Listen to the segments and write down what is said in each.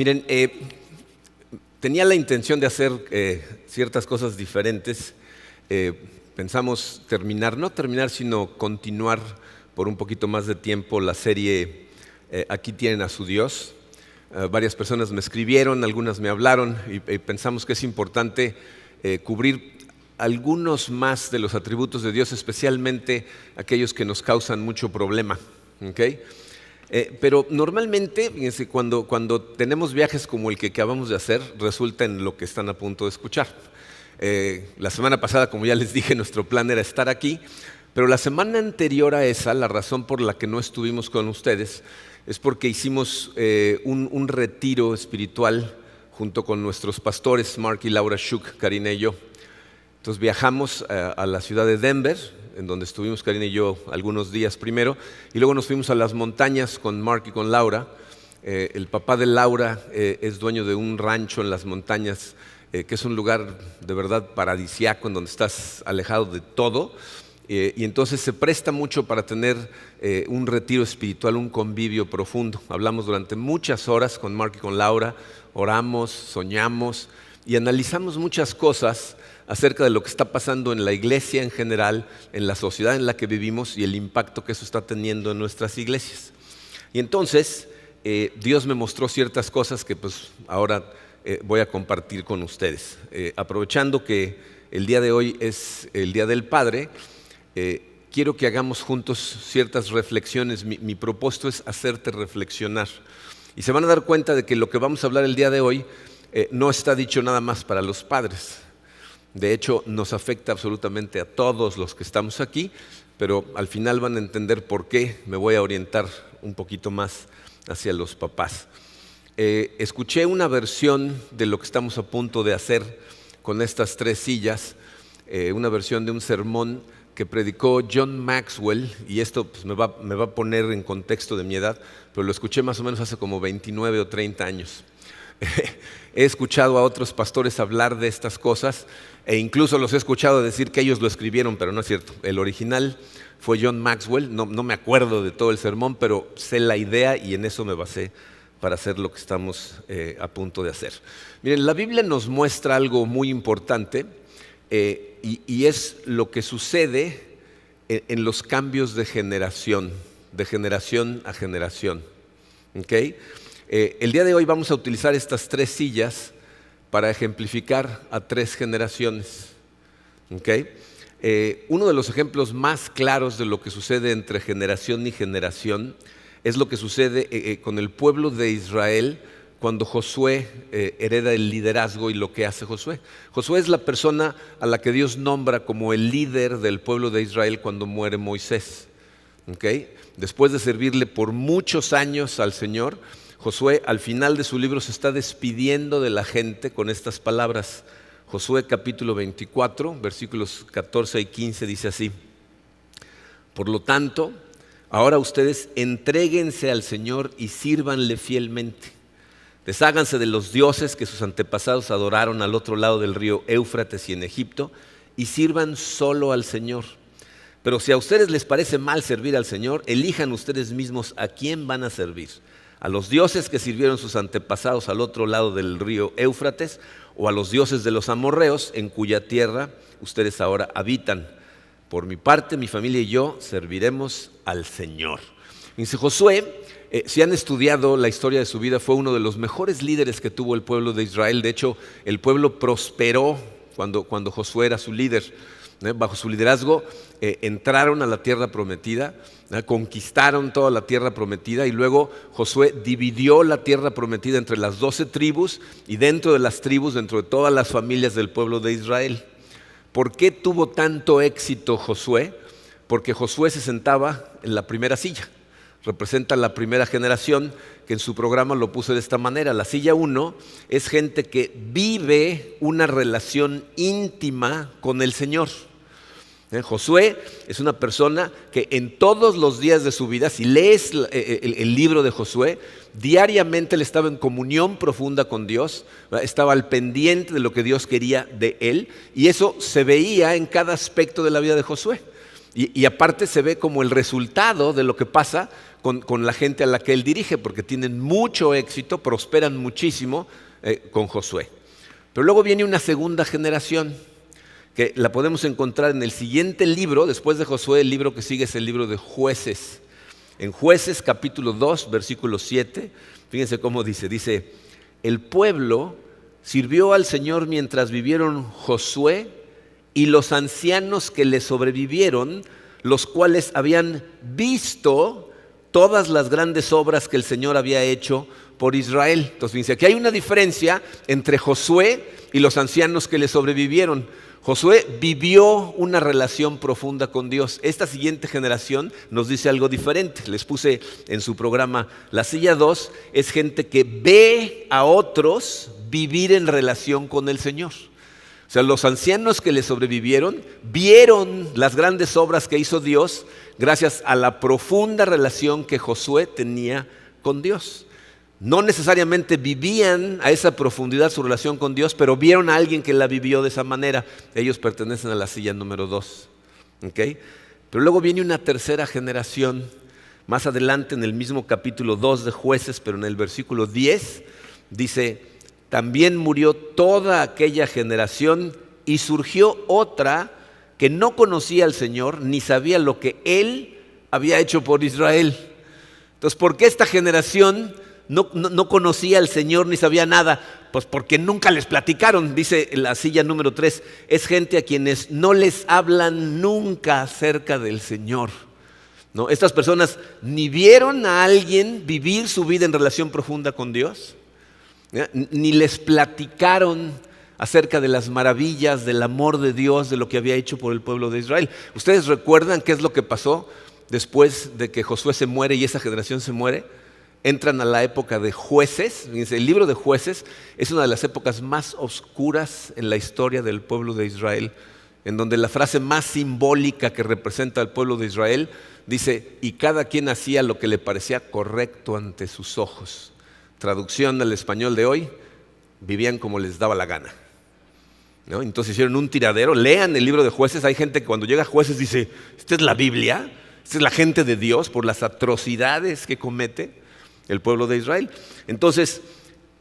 Miren, tenía la intención de hacer ciertas cosas diferentes. Pensamos no terminar, sino continuar por un poquito más de tiempo la serie Aquí tienen a su Dios. Varias personas me escribieron, algunas me hablaron y pensamos que es importante cubrir algunos más de los atributos de Dios, especialmente aquellos que nos causan mucho problema. ¿Okay? Pero normalmente, fíjense, cuando tenemos viajes como el que acabamos de hacer, resulta en lo que están a punto de escuchar. La semana pasada, como ya les dije, nuestro plan era estar aquí, pero la semana anterior a esa, la razón por la que no estuvimos con ustedes es porque hicimos un retiro espiritual junto con nuestros pastores, Mark y Laura Shook, Karina y yo. Entonces viajamos a la ciudad de Denver, en donde estuvimos Karina y yo algunos días primero, y luego nos fuimos a las montañas con Mark y con Laura. El papá de Laura es dueño de un rancho en las montañas, que es un lugar de verdad paradisiaco, en donde estás alejado de todo, y entonces se presta mucho para tener un retiro espiritual, un convivio profundo. Hablamos durante muchas horas con Mark y con Laura, oramos, soñamos y analizamos muchas cosas acerca de lo que está pasando en la iglesia en general, en la sociedad en la que vivimos y el impacto que eso está teniendo en nuestras iglesias. Y entonces Dios me mostró ciertas cosas que pues ahora voy a compartir con ustedes. Aprovechando que el día de hoy es el Día del Padre, quiero que hagamos juntos ciertas reflexiones. Mi propósito es hacerte reflexionar. Y se van a dar cuenta de que lo que vamos a hablar el día de hoy no está dicho nada más para los padres. De hecho, nos afecta absolutamente a todos los que estamos aquí, pero al final van a entender por qué me voy a orientar un poquito más hacia los papás. Escuché una versión de lo que estamos a punto de hacer con estas 3 sillas, una versión de un sermón que predicó John Maxwell, y esto pues, me va a poner en contexto de mi edad, pero lo escuché más o menos hace como 29 o 30 años. He escuchado a otros pastores hablar de estas cosas e incluso los he escuchado decir que ellos lo escribieron, pero no es cierto. El original fue John Maxwell. No me acuerdo de todo el sermón, pero sé la idea y en eso me basé para hacer lo que estamos a punto de hacer. Miren, la Biblia nos muestra algo muy importante y es lo que sucede en los cambios de generación a generación. ¿Okay? El día de hoy vamos a utilizar estas 3 sillas para ejemplificar a 3 generaciones. ¿Okay? Uno de los ejemplos más claros de lo que sucede entre generación y generación es lo que sucede con el pueblo de Israel cuando Josué hereda el liderazgo y lo que hace Josué. Josué es la persona a la que Dios nombra como el líder del pueblo de Israel cuando muere Moisés. ¿Okay? Después de servirle por muchos años al Señor, Josué al final de su libro se está despidiendo de la gente con estas palabras. Josué capítulo 24, versículos 14 y 15 dice así: por lo tanto, ahora ustedes entréguense al Señor y sírvanle fielmente. Desháganse de los dioses que sus antepasados adoraron al otro lado del río Éufrates y en Egipto y sirvan solo al Señor. Pero si a ustedes les parece mal servir al Señor, elijan ustedes mismos a quién van a servir. A los dioses que sirvieron sus antepasados al otro lado del río Éufrates o a los dioses de los amorreos en cuya tierra ustedes ahora habitan. Por mi parte, mi familia y yo serviremos al Señor. Dice Josué, si han estudiado la historia de su vida, fue uno de los mejores líderes que tuvo el pueblo de Israel. De hecho, el pueblo prosperó cuando Josué era su líder. Bajo su liderazgo entraron a la tierra prometida, conquistaron toda la tierra prometida y luego Josué dividió la tierra prometida entre las 12 tribus y dentro de las tribus, dentro de todas las familias del pueblo de Israel. ¿Por qué tuvo tanto éxito Josué? Porque Josué se sentaba en la primera silla. Representa la primera generación, que en su programa lo puse de esta manera. La silla 1 es gente que vive una relación íntima con el Señor. Josué es una persona que en todos los días de su vida, si lees el libro de Josué, diariamente él estaba en comunión profunda con Dios, estaba al pendiente de lo que Dios quería de él, y eso se veía en cada aspecto de la vida de Josué. Y aparte se ve como el resultado de lo que pasa con la gente a la que él dirige, porque tienen mucho éxito, prosperan muchísimo con Josué. Pero luego viene una segunda generación, que la podemos encontrar en el siguiente libro, después de Josué. El libro que sigue es el libro de Jueces. En Jueces capítulo 2, versículo 7, fíjense cómo dice, el pueblo sirvió al Señor mientras vivieron Josué y los ancianos que le sobrevivieron, los cuales habían visto todas las grandes obras que el Señor había hecho por Israel. Entonces fíjense, aquí hay una diferencia entre Josué y los ancianos que le sobrevivieron. Josué vivió una relación profunda con Dios. Esta siguiente generación nos dice algo diferente. Les puse en su programa la silla 2, es gente que ve a otros vivir en relación con el Señor. O sea, los ancianos que le sobrevivieron vieron las grandes obras que hizo Dios gracias a la profunda relación que Josué tenía con Dios. No necesariamente vivían a esa profundidad su relación con Dios, pero vieron a alguien que la vivió de esa manera. Ellos pertenecen a la silla número 2. ¿Okay? Pero luego viene una tercera generación, más adelante en el mismo capítulo 2 de Jueces, pero en el versículo 10, dice, también murió toda aquella generación y surgió otra que no conocía al Señor ni sabía lo que Él había hecho por Israel. Entonces, ¿por qué esta generación no conocía al Señor ni sabía nada? Pues porque nunca les platicaron. Dice la silla número 3, es gente a quienes no les hablan nunca acerca del Señor. ¿No? Estas personas ni vieron a alguien vivir su vida en relación profunda con Dios, ni les platicaron acerca de las maravillas, del amor de Dios, de lo que había hecho por el pueblo de Israel. ¿Ustedes recuerdan qué es lo que pasó después de que Josué se muere y esa generación se muere? Entran a la época de Jueces. El libro de Jueces es una de las épocas más oscuras en la historia del pueblo de Israel, en donde la frase más simbólica que representa al pueblo de Israel dice, y cada quien hacía lo que le parecía correcto ante sus ojos. Traducción al español de hoy, vivían como les daba la gana, ¿no? Entonces hicieron un tiradero. Lean el libro de Jueces. Hay gente que cuando llega a Jueces dice, ¿esta es la Biblia? ¿Esta es la gente de Dios por las atrocidades que comete el pueblo de Israel? Entonces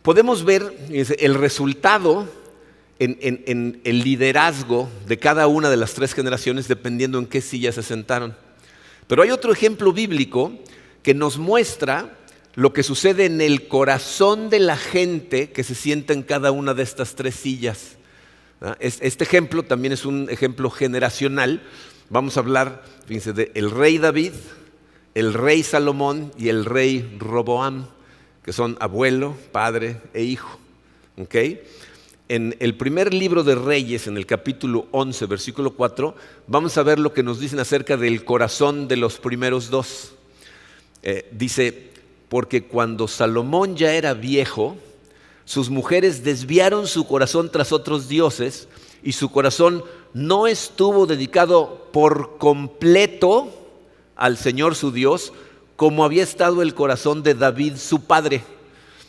podemos ver el resultado en el liderazgo de cada una de las tres generaciones dependiendo en qué silla se sentaron. Pero hay otro ejemplo bíblico que nos muestra lo que sucede en el corazón de la gente que se sienta en cada una de estas tres sillas. Este ejemplo también es un ejemplo generacional. Vamos a hablar, fíjense, del rey David, el rey Salomón y el rey Roboam, que son abuelo, padre e hijo. ¿Okay? En el primer libro de Reyes, en el capítulo 11, versículo 4, vamos a ver lo que nos dicen acerca del corazón de los primeros dos. Dice, porque cuando Salomón ya era viejo, sus mujeres desviaron su corazón tras otros dioses y su corazón no estuvo dedicado por completo al Señor su Dios, como había estado el corazón de David su padre.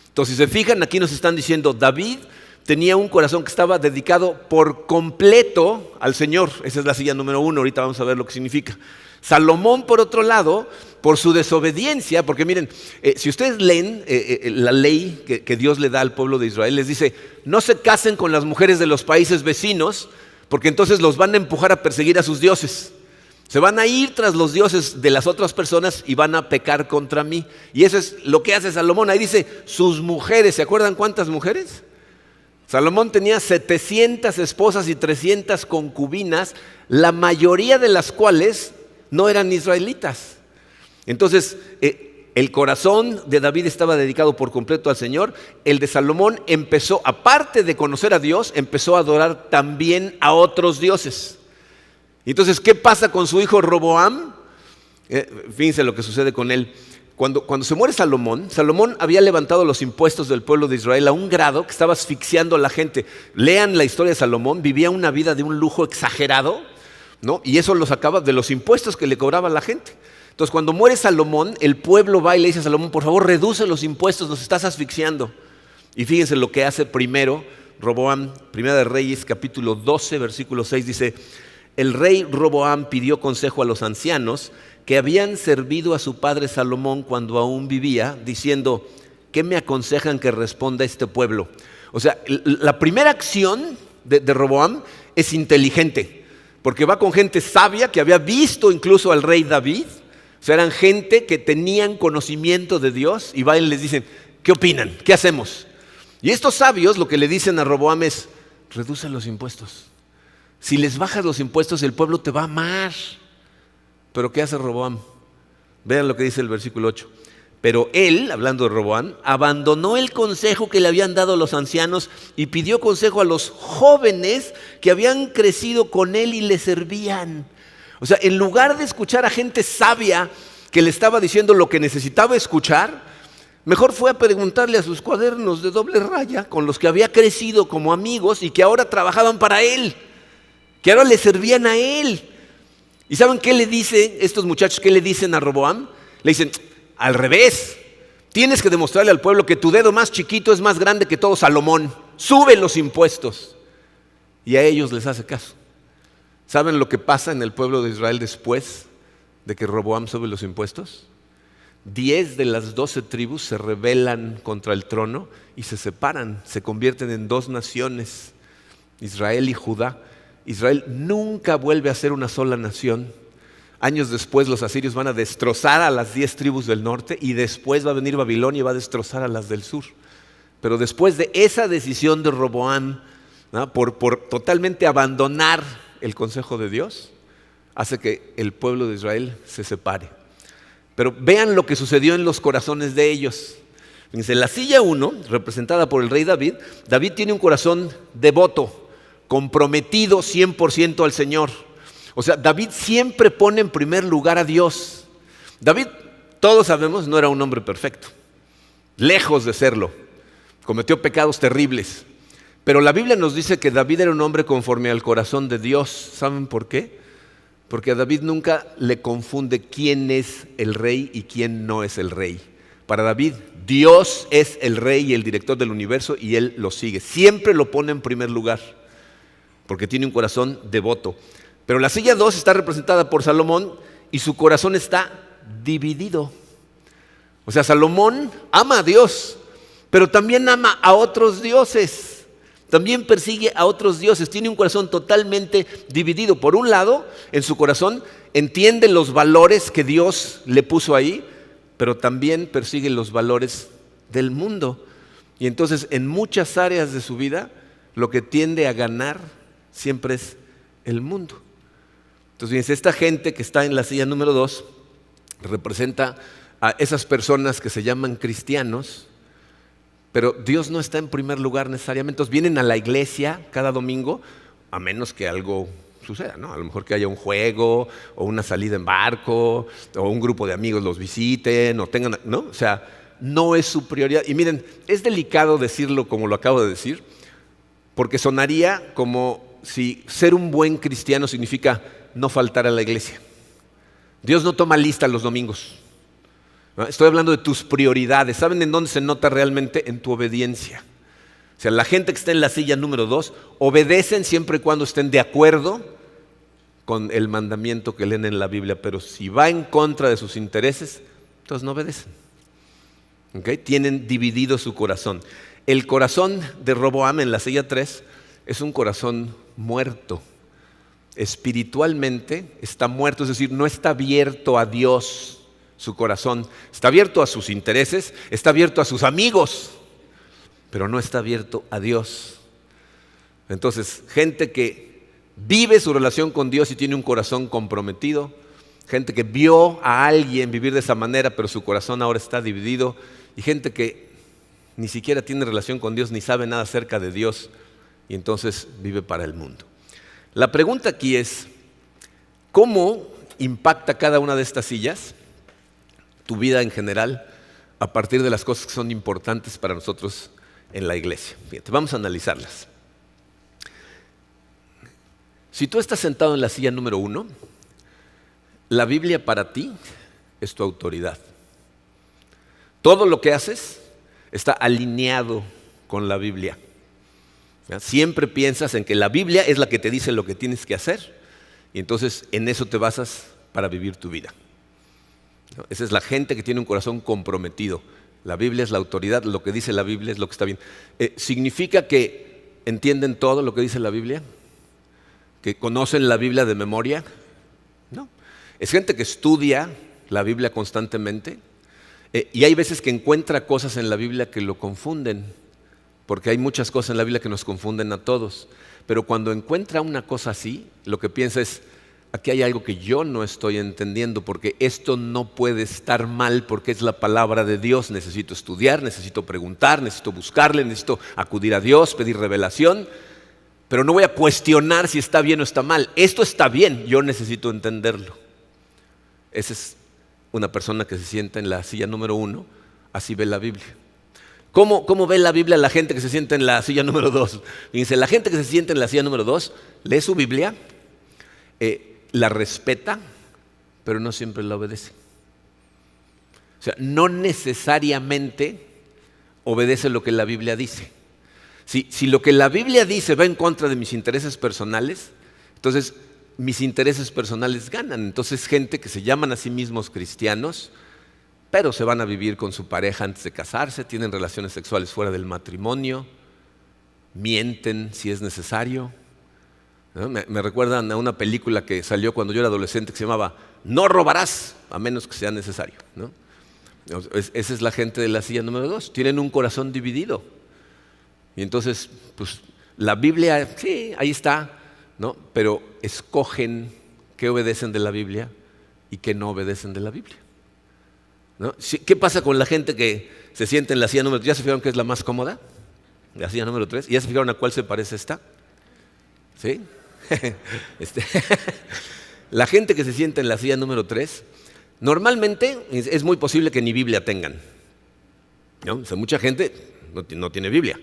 Entonces, si se fijan, aquí nos están diciendo, David tenía un corazón que estaba dedicado por completo al Señor. Esa es la silla número 1, ahorita vamos a ver lo que significa. Salomón, por otro lado, por su desobediencia, porque miren, si ustedes leen la ley que Dios le da al pueblo de Israel, les dice, no se casen con las mujeres de los países vecinos, porque entonces los van a empujar a perseguir a sus dioses. Se van a ir tras los dioses de las otras personas y van a pecar contra mí. Y eso es lo que hace Salomón. Ahí dice, sus mujeres, ¿se acuerdan cuántas mujeres? Salomón tenía 700 esposas y 300 concubinas, la mayoría de las cuales no eran israelitas. Entonces, el corazón de David estaba dedicado por completo al Señor. El de Salomón empezó, aparte de conocer a Dios, empezó a adorar también a otros dioses. Entonces, ¿qué pasa con su hijo Roboam? Fíjense lo que sucede con él. Cuando se muere Salomón había levantado los impuestos del pueblo de Israel a un grado que estaba asfixiando a la gente. Lean la historia de Salomón, vivía una vida de un lujo exagerado, ¿no? Y eso lo sacaba de los impuestos que le cobraba la gente. Entonces, cuando muere Salomón, el pueblo va y le dice a Salomón, por favor, reduce los impuestos, nos estás asfixiando. Y fíjense lo que hace primero Roboam. Primera de Reyes, capítulo 12, versículo 6, dice, el rey Roboam pidió consejo a los ancianos que habían servido a su padre Salomón cuando aún vivía, diciendo: ¿qué me aconsejan que responda a este pueblo? O sea, la primera acción de Roboam es inteligente, porque va con gente sabia que había visto incluso al rey David. O sea, eran gente que tenían conocimiento de Dios, y va y les dicen: ¿qué opinan? ¿Qué hacemos? Y estos sabios lo que le dicen a Roboam es: reduce los impuestos. Si les bajas los impuestos, el pueblo te va a amar. Pero ¿qué hace Roboam? Vean lo que dice el versículo 8. Pero él, hablando de Roboam, abandonó el consejo que le habían dado los ancianos y pidió consejo a los jóvenes que habían crecido con él y le servían. O sea, en lugar de escuchar a gente sabia que le estaba diciendo lo que necesitaba escuchar, mejor fue a preguntarle a sus cuadernos de doble raya, con los que había crecido como amigos y que ahora trabajaban para él, que ahora le servían a él. ¿Y saben qué le dicen estos muchachos? ¿Qué le dicen a Roboam? Le dicen: al revés, tienes que demostrarle al pueblo que tu dedo más chiquito es más grande que todo Salomón. Sube los impuestos. Y a ellos les hace caso. ¿Saben lo que pasa en el pueblo de Israel después de que Roboam sube los impuestos? 10 de las 12 tribus se rebelan contra el trono y se separan, se convierten en 2 naciones, Israel y Judá. Israel nunca vuelve a ser una sola nación. Años después los asirios van a destrozar a las 10 tribus del norte, y después va a venir Babilonia y va a destrozar a las del sur. Pero después de esa decisión de Roboam, ¿no?, por totalmente abandonar el consejo de Dios, hace que el pueblo de Israel se separe. Pero vean lo que sucedió en los corazones de ellos. Fíjense, la silla 1, representada por el rey David, David tiene un corazón devoto, comprometido 100% al Señor. O sea, David siempre pone en primer lugar a Dios. David, todos sabemos, no era un hombre perfecto, lejos de serlo, cometió pecados terribles. Pero la Biblia nos dice que David era un hombre conforme al corazón de Dios. ¿Saben por qué? Porque a David nunca le confunde quién es el rey y quién no es el rey. Para David, Dios es el rey y el director del universo, y él lo sigue. Siempre lo pone en primer lugar, porque tiene un corazón devoto. Pero la silla 2 está representada por Salomón, y su corazón está dividido. O sea, Salomón ama a Dios, pero también ama a otros dioses. También persigue a otros dioses. Tiene un corazón totalmente dividido. Por un lado, en su corazón entiende los valores que Dios le puso ahí, pero también persigue los valores del mundo. Y entonces, en muchas áreas de su vida, lo que tiende a ganar siempre es el mundo. Entonces, fíjense, esta gente que está en la silla número 2 representa a esas personas que se llaman cristianos, pero Dios no está en primer lugar necesariamente. Entonces vienen a la iglesia cada domingo, a menos que algo suceda, ¿no? A lo mejor que haya un juego, o una salida en barco, o un grupo de amigos los visiten, o tengan, ¿no? O sea, no es su prioridad. Y miren, es delicado decirlo como lo acabo de decir, porque sonaría como si ser un buen cristiano significa no faltar a la iglesia. Dios no toma lista los domingos. Estoy hablando de tus prioridades. ¿Saben en dónde se nota realmente? En tu obediencia. O sea, la gente que está en la silla número 2 obedecen siempre y cuando estén de acuerdo con el mandamiento que leen en la Biblia, pero si va en contra de sus intereses, entonces no obedecen. ¿Okay? Tienen dividido su corazón. El corazón de Roboam en la silla 3 es un corazón muerto. Espiritualmente está muerto, es decir, no está abierto a Dios. Su corazón está abierto a sus intereses, está abierto a sus amigos, pero no está abierto a Dios. Entonces, gente que vive su relación con Dios y tiene un corazón comprometido, gente que vio a alguien vivir de esa manera, pero su corazón ahora está dividido, y gente que ni siquiera tiene relación con Dios, ni sabe nada acerca de Dios, y entonces vive para el mundo. La pregunta aquí es, ¿cómo impacta cada una de estas sillas tu vida en general a partir de las cosas que son importantes para nosotros en la iglesia? Fíjate, vamos a analizarlas. Si tú estás sentado en la silla número 1, la Biblia para ti es tu autoridad. Todo lo que haces está alineado con la Biblia. Siempre piensas en que la Biblia es la que te dice lo que tienes que hacer, Y entonces en eso te basas para vivir tu vida, ¿no? Esa es la gente que tiene un corazón comprometido. La Biblia es la autoridad, lo que dice la Biblia es lo que está bien. ¿Significa que entienden todo lo que dice la Biblia? ¿Que conocen la Biblia de memoria? No. Es gente que estudia la Biblia constantemente y hay veces que encuentra cosas en la Biblia que lo confunden, porque hay muchas cosas en la Biblia que nos confunden a todos. Pero cuando encuentra una cosa así, lo que piensa es, aquí hay algo que yo no estoy entendiendo, porque esto no puede estar mal, porque es la palabra de Dios. Necesito estudiar, necesito preguntar, necesito buscarle, necesito acudir a Dios, pedir revelación, pero no voy a cuestionar si está bien o está mal. Esto está bien, yo necesito entenderlo. Esa es una persona que se sienta en la silla número 1, así ve la Biblia. ¿Cómo ve la Biblia la gente que se sienta en la silla número 2? Fíjense, la gente que se sienta en la silla número 2 lee su Biblia, la respeta, pero no siempre la obedece. O sea, no necesariamente obedece lo que la Biblia dice. Si lo que la Biblia dice va en contra de mis intereses personales, entonces mis intereses personales ganan. Entonces gente que se llaman a sí mismos cristianos, pero se van a vivir con su pareja antes de casarse, tienen relaciones sexuales fuera del matrimonio, mienten si es necesario, ¿no? Me recuerdan a una película que salió cuando yo era adolescente que se llamaba No robarás, a menos que sea necesario, ¿no? Esa es la gente de la silla número 2, tienen un corazón dividido. Y entonces, pues la Biblia, sí, ahí está, ¿no? Pero escogen qué obedecen de la Biblia y qué no obedecen de la Biblia, ¿no? ¿Qué pasa con la gente que se siente en la silla número 3? ¿Ya se fijaron que es la más cómoda? La silla número 3. ¿Y ya se fijaron a cuál se parece esta? ¿Sí? La gente que se siente en la silla número 3, normalmente es muy posible que ni Biblia tengan, ¿no? O sea, mucha gente no tiene Biblia.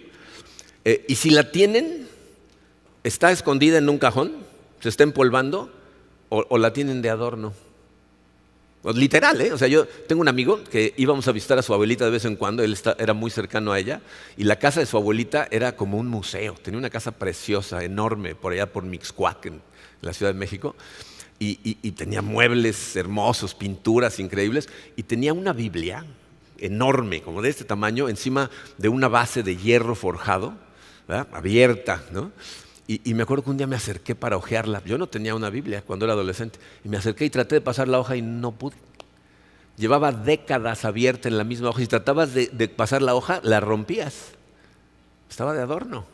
Y si la tienen, está escondida en un cajón, se está empolvando o la tienen de adorno. Literal, ¿eh? O sea, yo tengo un amigo que íbamos a visitar a su abuelita de vez en cuando, él era muy cercano a ella, y la casa de su abuelita era como un museo, tenía una casa preciosa, enorme, por allá por Mixcoac, en la Ciudad de México, y tenía muebles hermosos, pinturas increíbles, y tenía una Biblia enorme, como de este tamaño, encima de una base de hierro forjado, ¿verdad? Abierta, ¿no? Y me acuerdo que un día me acerqué para hojearla. Yo no tenía una Biblia cuando era adolescente. Y me acerqué y traté de pasar la hoja y no pude. Llevaba décadas abierta en la misma hoja. Si tratabas de pasar la hoja, la rompías. Estaba de adorno,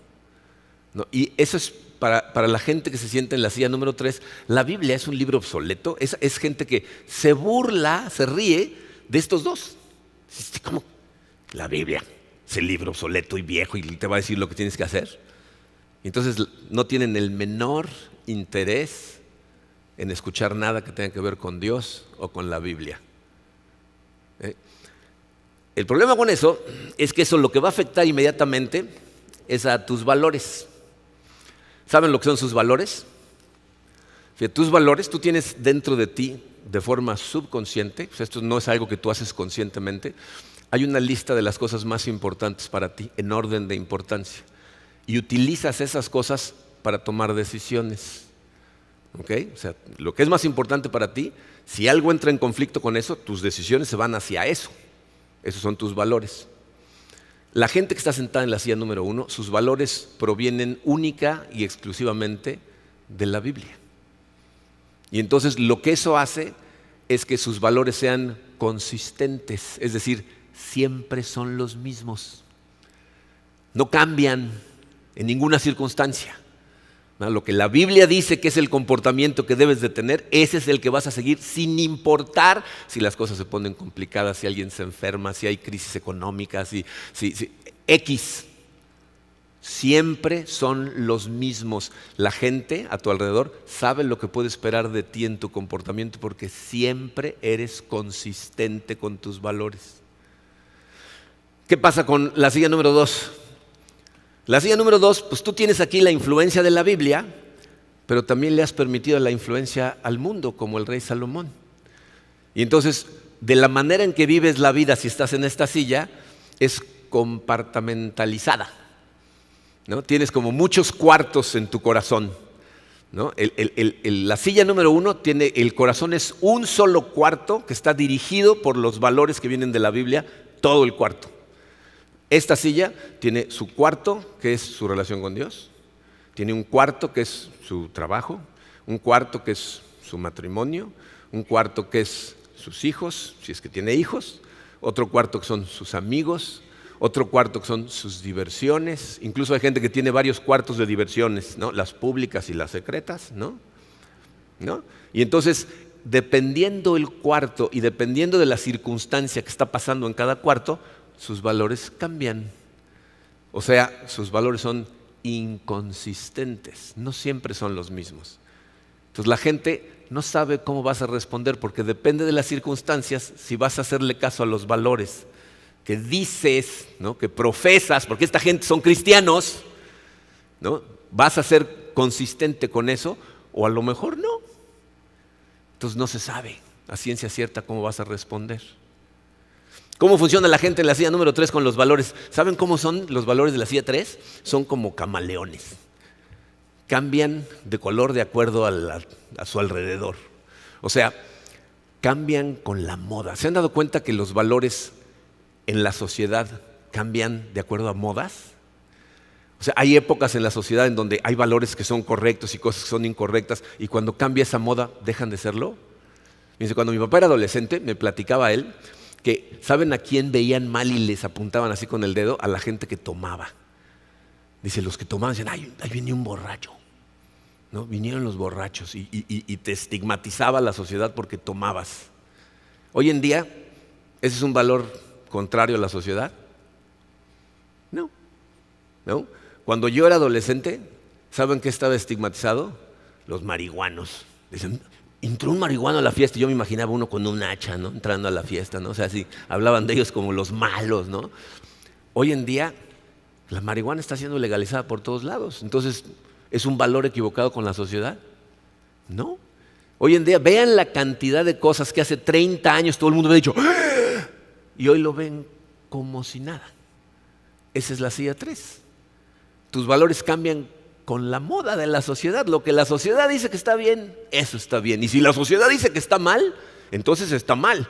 ¿no? Y eso es para la gente que se siente en la silla número 3. La Biblia es un libro obsoleto. Es gente que se burla, se ríe de estos dos. ¿Cómo? La Biblia es el libro obsoleto y viejo y te va a decir lo que tienes que hacer. Entonces no tienen el menor interés en escuchar nada que tenga que ver con Dios o con la Biblia. El problema con eso es que eso lo que va a afectar inmediatamente es a tus valores. ¿Saben lo que son sus valores? Fíjate, tus valores tú tienes dentro de ti de forma subconsciente, o sea, esto no es algo que tú haces conscientemente. Hay una lista de las cosas más importantes para ti en orden de importancia. Y utilizas esas cosas para tomar decisiones, ¿ok? O sea, lo que es más importante para ti, si algo entra en conflicto con eso, tus decisiones se van hacia eso. Esos son tus valores. La gente que está sentada en la silla número 1, sus valores provienen única y exclusivamente de la Biblia. Y entonces lo que eso hace es que sus valores sean consistentes, es decir, siempre son los mismos. No cambian en ninguna circunstancia, ¿no? Lo que la Biblia dice que es el comportamiento que debes de tener, ese es el que vas a seguir sin importar si las cosas se ponen complicadas, si alguien se enferma, si hay crisis económica, si X. Siempre son los mismos. La gente a tu alrededor sabe lo que puede esperar de ti en tu comportamiento porque siempre eres consistente con tus valores. ¿Qué pasa con la silla número 2? La silla número 2, pues tú tienes aquí la influencia de la Biblia, pero también le has permitido la influencia al mundo, como el rey Salomón. Y entonces, de la manera en que vives la vida si estás en esta silla, es compartimentalizada, ¿no? Tienes como muchos cuartos en tu corazón, ¿no? La silla número 1 tiene, el corazón es un solo cuarto que está dirigido por los valores que vienen de la Biblia, todo el cuarto. Esta silla tiene su cuarto, que es su relación con Dios, tiene un cuarto que es su trabajo, un cuarto que es su matrimonio, un cuarto que es sus hijos, si es que tiene hijos, otro cuarto que son sus amigos, otro cuarto que son sus diversiones. Incluso hay gente que tiene varios cuartos de diversiones, ¿no? Las públicas y las secretas, ¿no? Y entonces, dependiendo el cuarto y dependiendo de la circunstancia que está pasando en cada cuarto, sus valores cambian. O sea, sus valores son inconsistentes, no siempre son los mismos. Entonces la gente no sabe cómo vas a responder porque depende de las circunstancias si vas a hacerle caso a los valores que dices, ¿no? Que profesas, porque esta gente son cristianos, ¿no? ¿Vas a ser consistente con eso o a lo mejor no? Entonces no se sabe a ciencia cierta cómo vas a responder. ¿Cómo funciona la gente en la silla número 3 con los valores? ¿Saben cómo son los valores de la silla 3? Son como camaleones. Cambian de color de acuerdo a su alrededor. O sea, cambian con la moda. ¿Se han dado cuenta que los valores en la sociedad cambian de acuerdo a modas? O sea, hay épocas en la sociedad en donde hay valores que son correctos y cosas que son incorrectas, y cuando cambia esa moda, ¿dejan de serlo? Fíjense, cuando mi papá era adolescente, me platicaba él que, ¿saben a quién veían mal y les apuntaban así con el dedo? A la gente que tomaba. Dice, los que tomaban decían, ahí viene un borracho, ¿no? Vinieron los borrachos y te estigmatizaba la sociedad porque tomabas. Hoy en día, ¿ese es un valor contrario a la sociedad? No. Cuando yo era adolescente, ¿saben qué estaba estigmatizado? Los marihuanos. Dicen, entró un marihuano a la fiesta y yo me imaginaba uno con un hacha, ¿no? Entrando a la fiesta, ¿no? O sea, así, hablaban de ellos como los malos, ¿no? Hoy en día, la marihuana está siendo legalizada por todos lados. Entonces, ¿es un valor equivocado con la sociedad? No. Hoy en día, vean la cantidad de cosas que hace 30 años todo el mundo me ha dicho, ¡ah! Y hoy lo ven como si nada. Esa es la silla 3. Tus valores cambian con la moda de la sociedad. Lo que la sociedad dice que está bien, eso está bien. Y si la sociedad dice que está mal, entonces está mal.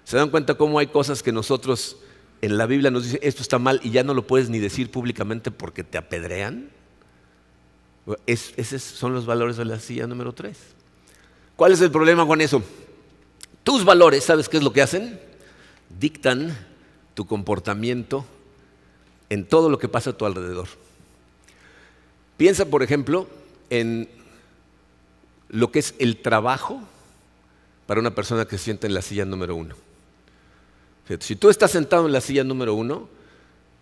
¿Se dan cuenta cómo hay cosas que nosotros en la Biblia nos dice esto está mal y ya no lo puedes ni decir públicamente porque te apedrean? Esos son los valores de la silla número 3. ¿Cuál es el problema con eso? Tus valores, ¿sabes qué es lo que hacen? Dictan tu comportamiento en todo lo que pasa a tu alrededor. Piensa, por ejemplo, en lo que es el trabajo para una persona que se sienta en la silla número 1. Si tú estás sentado en la silla número 1,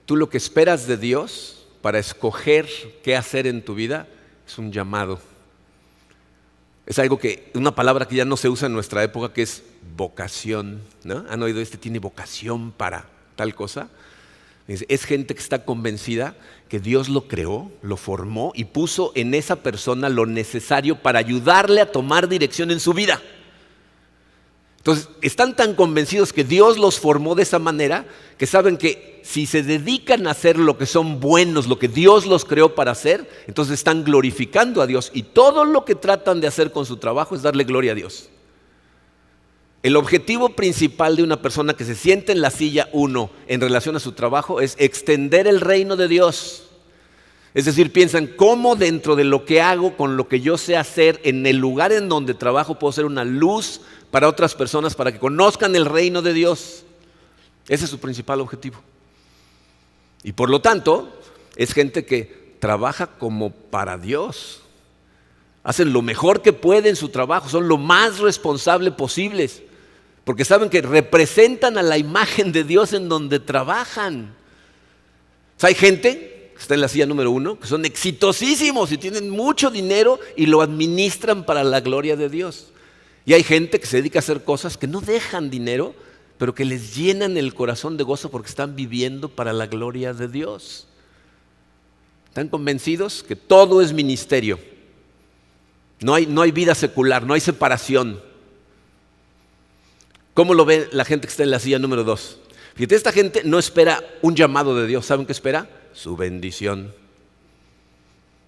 tú lo que esperas de Dios para escoger qué hacer en tu vida es un llamado. Es algo que, una palabra que ya no se usa en nuestra época, que es vocación, ¿no? ¿Han oído tiene vocación para tal cosa? Es gente que está convencida que Dios lo creó, lo formó y puso en esa persona lo necesario para ayudarle a tomar dirección en su vida. Entonces, están tan convencidos que Dios los formó de esa manera que saben que si se dedican a hacer lo que son buenos, lo que Dios los creó para hacer, entonces están glorificando a Dios y todo lo que tratan de hacer con su trabajo es darle gloria a Dios. El objetivo principal de una persona que se siente en la silla 1 en relación a su trabajo es extender el reino de Dios. Es decir, piensan cómo dentro de lo que hago, con lo que yo sé hacer, en el lugar en donde trabajo, puedo ser una luz para otras personas, para que conozcan el reino de Dios. Ese es su principal objetivo. Y por lo tanto, es gente que trabaja como para Dios. Hacen lo mejor que pueden en su trabajo, son lo más responsables posibles. Porque saben que representan a la imagen de Dios en donde trabajan. O sea, hay gente que está en la silla número 1, que son exitosísimos y tienen mucho dinero y lo administran para la gloria de Dios. Y hay gente que se dedica a hacer cosas que no dejan dinero, pero que les llenan el corazón de gozo porque están viviendo para la gloria de Dios. Están convencidos que todo es ministerio. No hay vida secular, no hay separación. ¿Cómo lo ve la gente que está en la silla número 2? Fíjate, esta gente no espera un llamado de Dios. ¿Saben qué espera? Su bendición.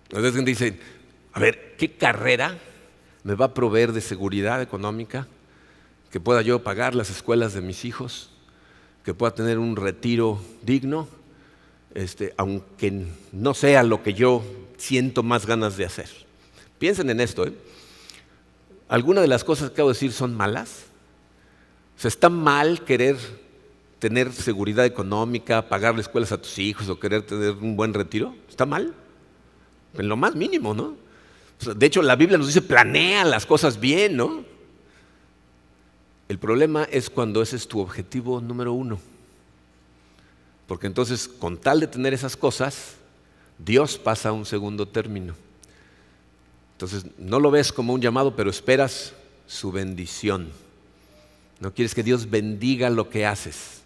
Entonces dice, A ver, ¿qué carrera me va a proveer de seguridad económica? Que pueda yo pagar las escuelas de mis hijos, que pueda tener un retiro digno, aunque no sea lo que yo siento más ganas de hacer. Piensen en esto, ¿eh? ¿Alguna de las cosas que acabo de decir son malas? O sea, ¿está mal querer tener seguridad económica, pagarle escuelas a tus hijos o querer tener un buen retiro? ¿Está mal? En lo más mínimo, ¿no? O sea, de hecho, la Biblia nos dice, planea las cosas bien, ¿no? El problema es cuando ese es tu objetivo número uno. Porque entonces, con tal de tener esas cosas, Dios pasa a un segundo término. Entonces, no lo ves como un llamado, pero esperas su bendición. No quieres que Dios bendiga lo que haces,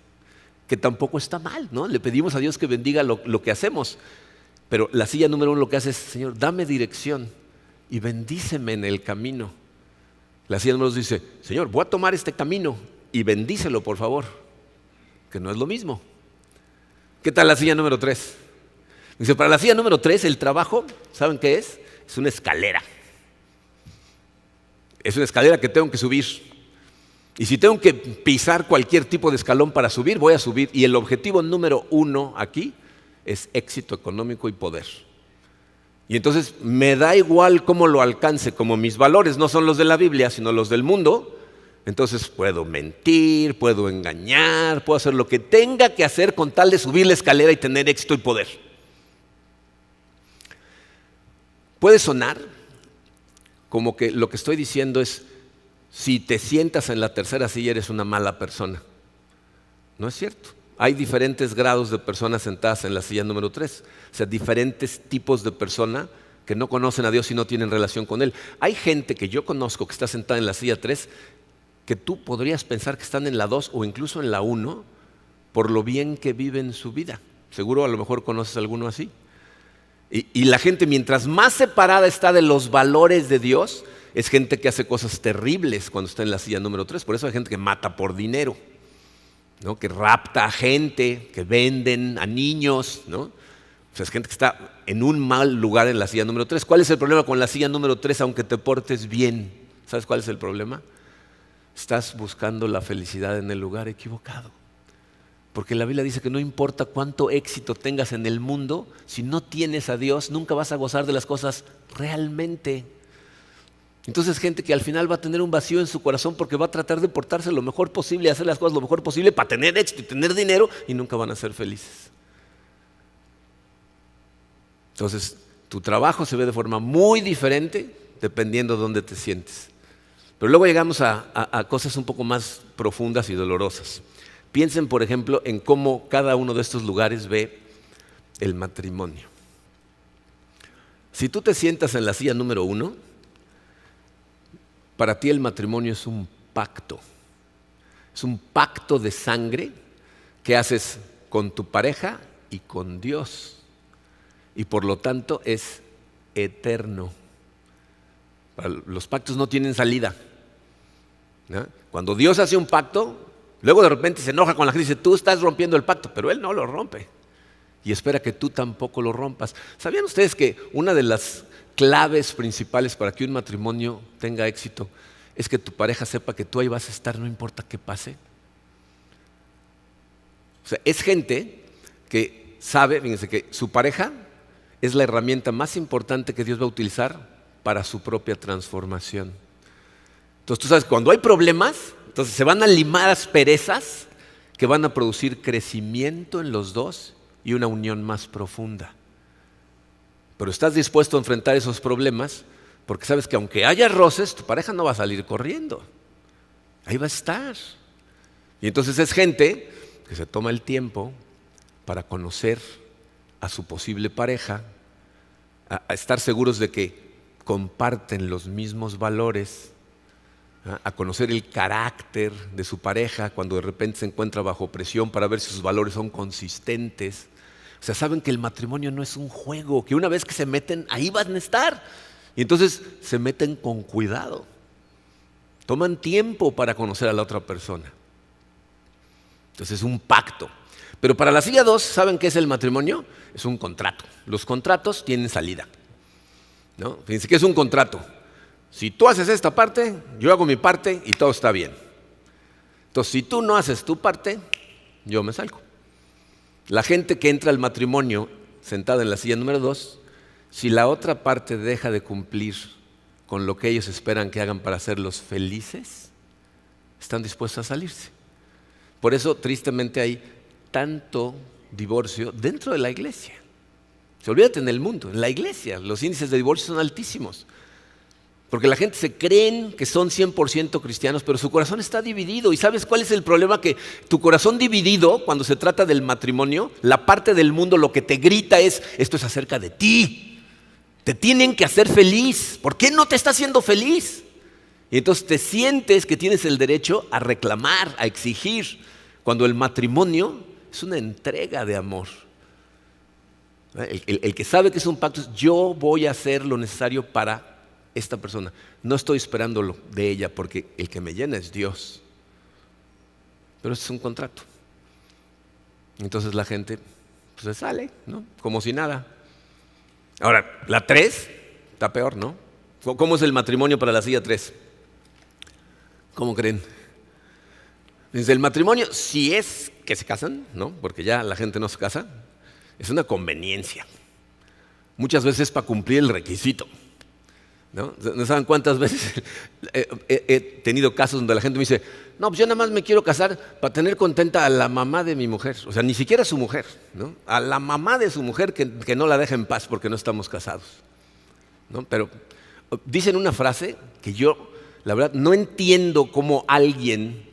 que tampoco está mal, ¿no? Le pedimos a Dios que bendiga lo que hacemos. Pero la silla número uno lo que hace es, Señor, dame dirección y bendíceme en el camino. La silla número dos dice, Señor, voy a tomar este camino y bendícelo, por favor, que no es lo mismo. ¿Qué tal la silla número tres? Dice, para la silla número tres, el trabajo, ¿saben qué es? Es una escalera. Es una escalera que tengo que subir. Y si tengo que pisar cualquier tipo de escalón para subir, voy a subir. Y el objetivo número uno aquí es éxito económico y poder. Y entonces me da igual cómo lo alcance, como mis valores no son los de la Biblia, sino los del mundo. Entonces puedo mentir, puedo engañar, puedo hacer lo que tenga que hacer con tal de subir la escalera y tener éxito y poder. Puede sonar como que lo que estoy diciendo es, si te sientas en la tercera silla eres una mala persona. No es cierto. Hay diferentes grados de personas sentadas en la silla número 3. O sea, diferentes tipos de personas que no conocen a Dios y no tienen relación con Él. Hay gente que yo conozco que está sentada en la silla 3 que tú podrías pensar que están en la 2 o incluso en la 1 por lo bien que viven su vida. Seguro a lo mejor conoces a alguno así. Y la gente, mientras más separada está de los valores de Dios, es gente que hace cosas terribles cuando está en la silla número 3. Por eso hay gente que mata por dinero, ¿no? Que rapta a gente, que venden a niños, ¿no? O sea, es gente que está en un mal lugar en la silla número 3. ¿Cuál es el problema con la silla número 3 aunque te portes bien? ¿Sabes cuál es el problema? Estás buscando la felicidad en el lugar equivocado. Porque la Biblia dice que no importa cuánto éxito tengas en el mundo, si no tienes a Dios, nunca vas a gozar de las cosas realmente. Entonces gente que al final va a tener un vacío en su corazón porque va a tratar de portarse lo mejor posible, hacer las cosas lo mejor posible para tener éxito y tener dinero y nunca van a ser felices. Entonces tu trabajo se ve de forma muy diferente dependiendo de dónde te sientes. Pero luego llegamos a cosas un poco más profundas y dolorosas. Piensen, por ejemplo, en cómo cada uno de estos lugares ve el matrimonio. Si tú te sientas en la silla número 1, para ti el matrimonio es un pacto. Es un pacto de sangre que haces con tu pareja y con Dios. Y por lo tanto es eterno. Los pactos no tienen salida, ¿no? Cuando Dios hace un pacto, luego de repente se enoja con la gente y dice, tú estás rompiendo el pacto, pero Él no lo rompe. Y espera que tú tampoco lo rompas. ¿Sabían ustedes que una de las claves principales para que un matrimonio tenga éxito es que tu pareja sepa que tú ahí vas a estar, no importa qué pase? O sea, es gente que sabe, fíjense, que su pareja es la herramienta más importante que Dios va a utilizar para su propia transformación. Entonces tú sabes, cuando hay problemas, entonces se van a limar asperezas que van a producir crecimiento en los dos y una unión más profunda. Pero estás dispuesto a enfrentar esos problemas porque sabes que aunque haya roces, tu pareja no va a salir corriendo. Ahí va a estar. Y entonces es gente que se toma el tiempo para conocer a su posible pareja, a estar seguros de que comparten los mismos valores, a conocer el carácter de su pareja cuando de repente se encuentra bajo presión para ver si sus valores son consistentes. O sea, saben que el matrimonio no es un juego, que una vez que se meten, ahí van a estar. Y entonces se meten con cuidado. Toman tiempo para conocer a la otra persona. Entonces es un pacto. Pero para la silla 2, ¿saben qué es el matrimonio? Es un contrato. Los contratos tienen salida. ¿no? Fíjense que es un contrato. Si tú haces esta parte, yo hago mi parte y todo está bien. Entonces, si tú no haces tu parte, yo me salgo. La gente que entra al matrimonio sentada en la silla número 2, si la otra parte deja de cumplir con lo que ellos esperan que hagan para hacerlos felices, están dispuestos a salirse. Por eso, tristemente, hay tanto divorcio dentro de la iglesia. Se olvídate en el mundo, en la iglesia los índices de divorcio son altísimos. Porque la gente se creen que son 100% cristianos, pero su corazón está dividido. ¿Y sabes cuál es el problema? Que tu corazón dividido, cuando se trata del matrimonio, la parte del mundo lo que te grita es, esto es acerca de ti. Te tienen que hacer feliz. ¿Por qué no te está haciendo feliz? Y entonces te sientes que tienes el derecho a reclamar, a exigir, cuando el matrimonio es una entrega de amor. El que sabe que es un pacto es, yo voy a hacer lo necesario para esta persona. No estoy esperándolo de ella porque el que me llena es Dios. Pero este es un contrato. Entonces la gente pues, se sale, ¿no? Como si nada. Ahora, la 3 está peor, ¿no? ¿Cómo es el matrimonio para la silla 3? ¿Cómo creen? Desde el matrimonio, si es que se casan, ¿no? Porque ya la gente no se casa, es una conveniencia. Muchas veces para cumplir el requisito. ¿No? ¿No saben cuántas veces he tenido casos donde la gente me dice, no, pues yo nada más me quiero casar para tener contenta a la mamá de mi mujer? O sea, ni siquiera a su mujer, ¿no? A la mamá de su mujer que no la deja en paz porque no estamos casados, ¿no? Pero dicen una frase que yo, la verdad, no entiendo cómo alguien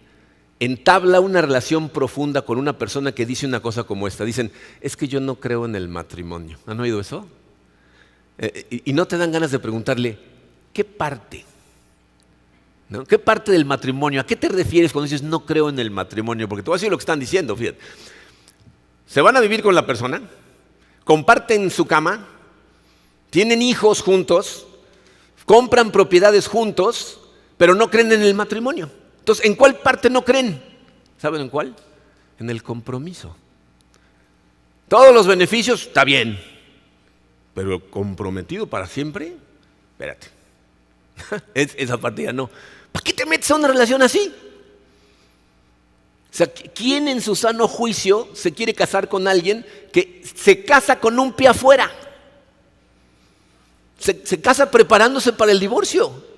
entabla una relación profunda con una persona que dice una cosa como esta. Dicen, es que yo no creo en el matrimonio. ¿Han oído eso? Y no te dan ganas de preguntarle, ¿qué parte? ¿No? ¿Qué parte del matrimonio? ¿A qué te refieres cuando dices no creo en el matrimonio? Porque te voy a decir lo que están diciendo, fíjate. Se van a vivir con la persona, comparten su cama, tienen hijos juntos, compran propiedades juntos, pero no creen en el matrimonio. Entonces, ¿en cuál parte no creen? ¿Saben en cuál? En el compromiso. Todos los beneficios, está bien. Pero comprometido para siempre, espérate. Esa partida no. ¿Para qué te metes a una relación así? O sea, ¿quién en su sano juicio se quiere casar con alguien que se casa con un pie afuera? Se casa preparándose para el divorcio.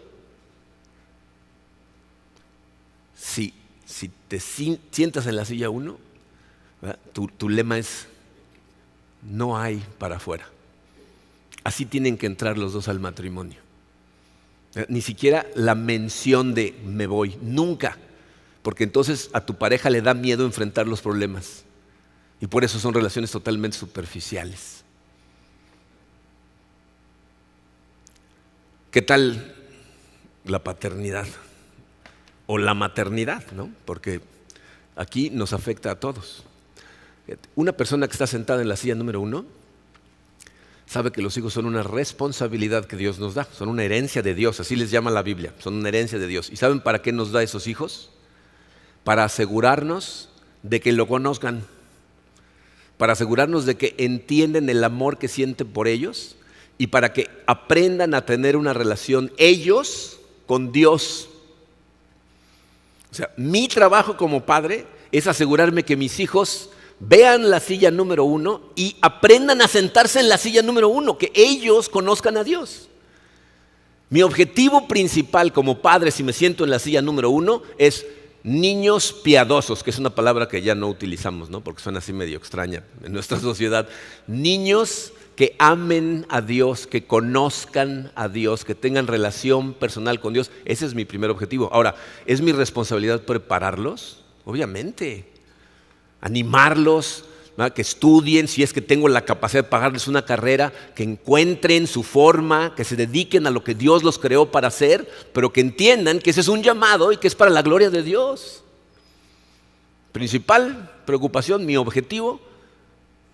Si te sientas en la silla 1, tu lema es, no hay para afuera. Así tienen que entrar los dos al matrimonio. Ni siquiera la mención de me voy, nunca. Porque entonces a tu pareja le da miedo enfrentar los problemas. Y por eso son relaciones totalmente superficiales. ¿Qué tal la paternidad? O la maternidad, ¿no? Porque aquí nos afecta a todos. Una persona que está sentada en la silla número 1 sabe que los hijos son una responsabilidad que Dios nos da, son una herencia de Dios, así les llama la Biblia, son una herencia de Dios. ¿Y saben para qué nos da esos hijos? Para asegurarnos de que lo conozcan, para asegurarnos de que entienden el amor que sienten por ellos y para que aprendan a tener una relación ellos con Dios. O sea, mi trabajo como padre es asegurarme que mis hijos vean la silla número 1 y aprendan a sentarse en la silla número 1, que ellos conozcan a Dios. Mi objetivo principal como padre, si me siento en la silla número 1, es niños piadosos, que es una palabra que ya no utilizamos, ¿no? Porque suena así medio extraña en nuestra sociedad. Niños que amen a Dios, que conozcan a Dios, que tengan relación personal con Dios. Ese es mi primer objetivo. Ahora, ¿es mi responsabilidad prepararlos? Obviamente. Animarlos, ¿no? Que estudien, si es que tengo la capacidad de pagarles una carrera, que encuentren su forma, que se dediquen a lo que Dios los creó para hacer, pero que entiendan que ese es un llamado y que es para la gloria de Dios. Principal preocupación, mi objetivo,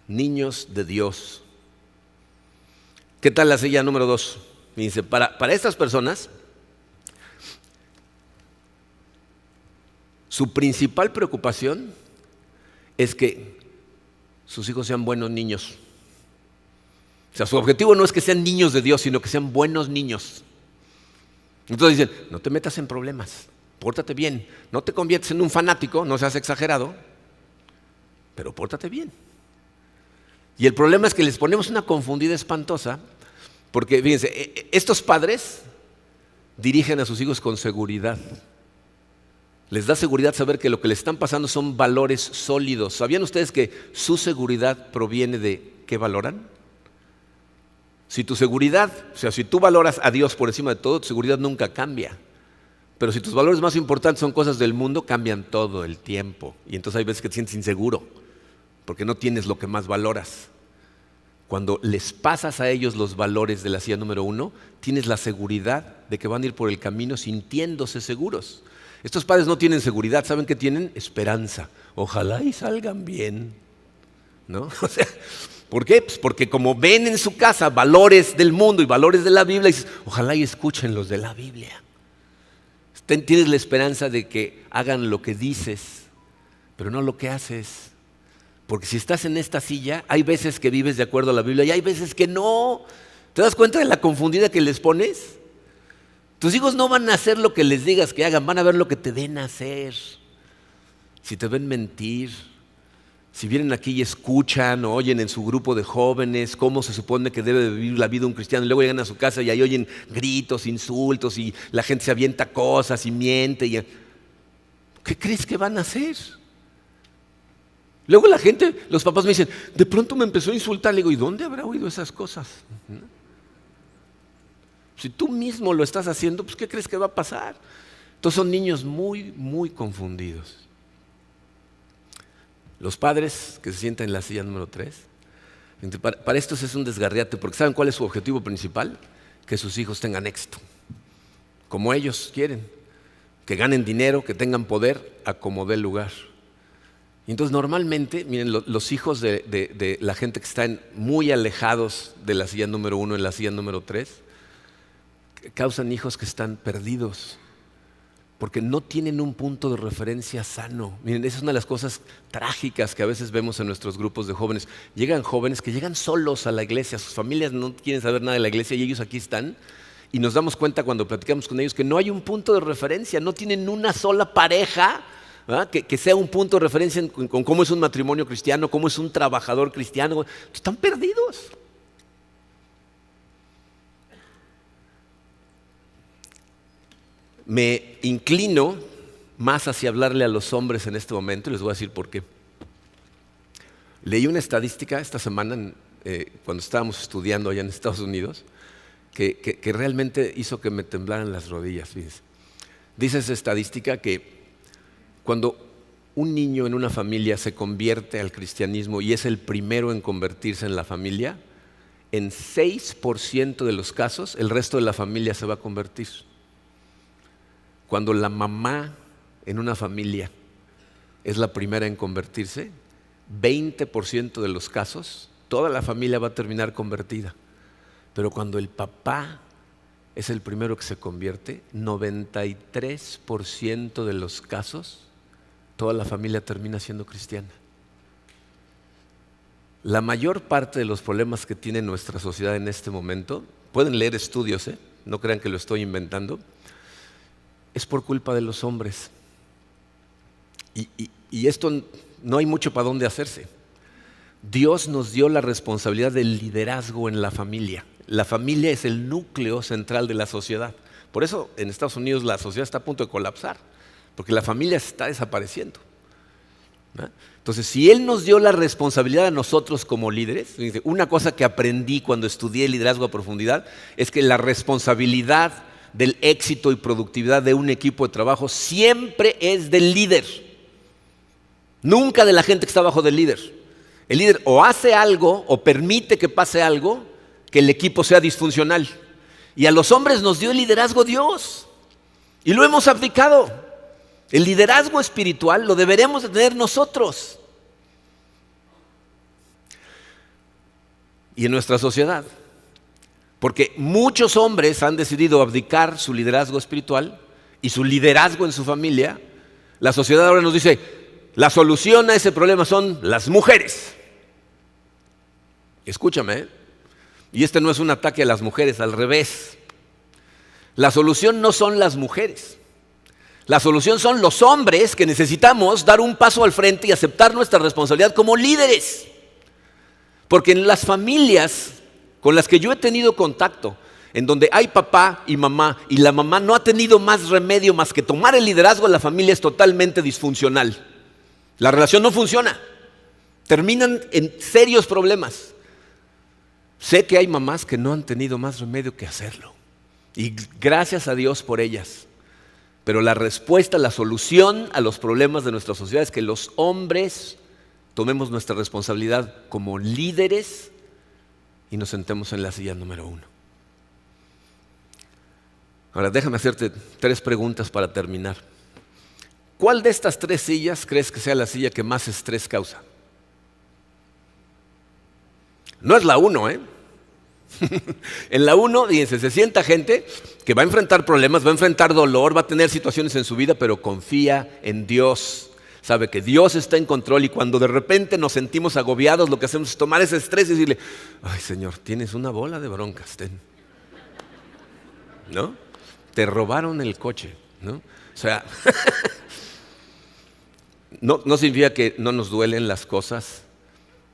niños de Dios. ¿Qué tal la silla número 2? Dice, para estas personas, su principal preocupación es que sus hijos sean buenos niños, O sea, su objetivo no es que sean niños de Dios, sino que sean buenos niños. Entonces dicen, no te metas en problemas, pórtate bien, no te conviertes en un fanático, no seas exagerado, pero pórtate bien. Y el problema es que les ponemos una confundida espantosa, porque fíjense, estos padres dirigen a sus hijos con seguridad. Les da seguridad saber que lo que les están pasando son valores sólidos. ¿Sabían ustedes que su seguridad proviene de qué valoran? Si tu seguridad, o sea, si tú valoras a Dios por encima de todo, tu seguridad nunca cambia. Pero si tus valores más importantes son cosas del mundo, cambian todo el tiempo. Y entonces hay veces que te sientes inseguro, porque no tienes lo que más valoras. Cuando les pasas a ellos los valores de la silla número 1, tienes la seguridad de que van a ir por el camino sintiéndose seguros. Estos padres no tienen seguridad, ¿saben qué tienen? Esperanza. Ojalá y salgan bien, ¿no? O sea, ¿por qué? Pues porque como ven en su casa valores del mundo y valores de la Biblia, dices, ojalá y escuchen los de la Biblia. Tienes la esperanza de que hagan lo que dices, pero no lo que haces. Porque si estás en esta silla, hay veces que vives de acuerdo a la Biblia y hay veces que no. ¿Te das cuenta de la confundida que les pones? Tus hijos no van a hacer lo que les digas que hagan, van a ver lo que te den a hacer. Si te ven mentir, si vienen aquí y escuchan o oyen en su grupo de jóvenes cómo se supone que debe vivir la vida un cristiano y luego llegan a su casa y ahí oyen gritos, insultos y la gente se avienta cosas y miente. ¿Qué crees que van a hacer? Luego la gente, los papás me dicen, de pronto me empezó a insultar. Le digo, ¿y dónde habrá oído esas cosas? Si tú mismo lo estás haciendo, pues ¿qué crees que va a pasar? Entonces son niños muy, muy confundidos. Los padres que se sientan en la silla número 3, para estos es un desgarriate, porque ¿saben cuál es su objetivo principal? Que sus hijos tengan éxito, como ellos quieren, que ganen dinero, que tengan poder, a como dé lugar. Y entonces normalmente, miren, los hijos de la gente que están muy alejados de la silla número 1 en la silla número 3, causan hijos que están perdidos, porque no tienen un punto de referencia sano. Miren, esa es una de las cosas trágicas que a veces vemos en nuestros grupos de jóvenes. Llegan jóvenes que llegan solos a la iglesia, sus familias no quieren saber nada de la iglesia y ellos aquí están. Y nos damos cuenta cuando platicamos con ellos que no hay un punto de referencia, no tienen una sola pareja, ¿verdad? Que sea un punto de referencia con cómo es un matrimonio cristiano, cómo es un trabajador cristiano. Están perdidos. Me inclino más hacia hablarle a los hombres en este momento y les voy a decir por qué. Leí una estadística esta semana cuando estábamos estudiando allá en Estados Unidos que realmente hizo que me temblaran las rodillas. Fíjense. Dice esa estadística que cuando un niño en una familia se convierte al cristianismo y es el primero en convertirse en la familia, en 6% de los casos el resto de la familia se va a convertir. Cuando la mamá en una familia es la primera en convertirse, 20% de los casos, toda la familia va a terminar convertida. Pero cuando el papá es el primero que se convierte, 93% de los casos, toda la familia termina siendo cristiana. La mayor parte de los problemas que tiene nuestra sociedad en este momento, pueden leer estudios, no crean que lo estoy inventando, es por culpa de los hombres. Y esto no hay mucho para dónde hacerse. Dios nos dio la responsabilidad del liderazgo en la familia. La familia es el núcleo central de la sociedad. Por eso en Estados Unidos la sociedad está a punto de colapsar, porque la familia se está desapareciendo. ¿No? Entonces, si Él nos dio la responsabilidad a nosotros como líderes, una cosa que aprendí cuando estudié liderazgo a profundidad es que la responsabilidad del éxito y productividad de un equipo de trabajo siempre es del líder, nunca de la gente que está abajo del líder. El líder o hace algo o permite que pase algo que el equipo sea disfuncional. Y a los hombres nos dio el liderazgo Dios y lo hemos abdicado. El liderazgo espiritual lo deberemos de tener nosotros. Y en nuestra sociedad, porque muchos hombres han decidido abdicar su liderazgo espiritual y su liderazgo en su familia, la sociedad ahora nos dice, la solución a ese problema son las mujeres. Escúchame, Y este no es un ataque a las mujeres, al revés. La solución no son las mujeres. La solución son los hombres que necesitamos dar un paso al frente y aceptar nuestra responsabilidad como líderes. Porque en las familias con las que yo he tenido contacto, en donde hay papá y mamá, y la mamá no ha tenido más remedio más que tomar el liderazgo, la familia es totalmente disfuncional. La relación no funciona. Terminan en serios problemas. Sé que hay mamás que no han tenido más remedio que hacerlo. Y gracias a Dios por ellas. Pero la respuesta, la solución a los problemas de nuestra sociedad es que los hombres tomemos nuestra responsabilidad como líderes y nos sentemos en la silla número 1. Ahora déjame hacerte 3 preguntas para terminar. ¿Cuál de estas 3 sillas crees que sea la silla que más estrés causa? No es la 1, ¿eh? En la 1, fíjense, se sienta gente que va a enfrentar problemas, va a enfrentar dolor, va a tener situaciones en su vida, pero confía en Dios. Sabe que Dios está en control y cuando de repente nos sentimos agobiados, lo que hacemos es tomar ese estrés y decirle, ay Señor, tienes una bola de broncas, ¿no? Te robaron el coche, ¿no? O sea, no significa que no nos duelen las cosas,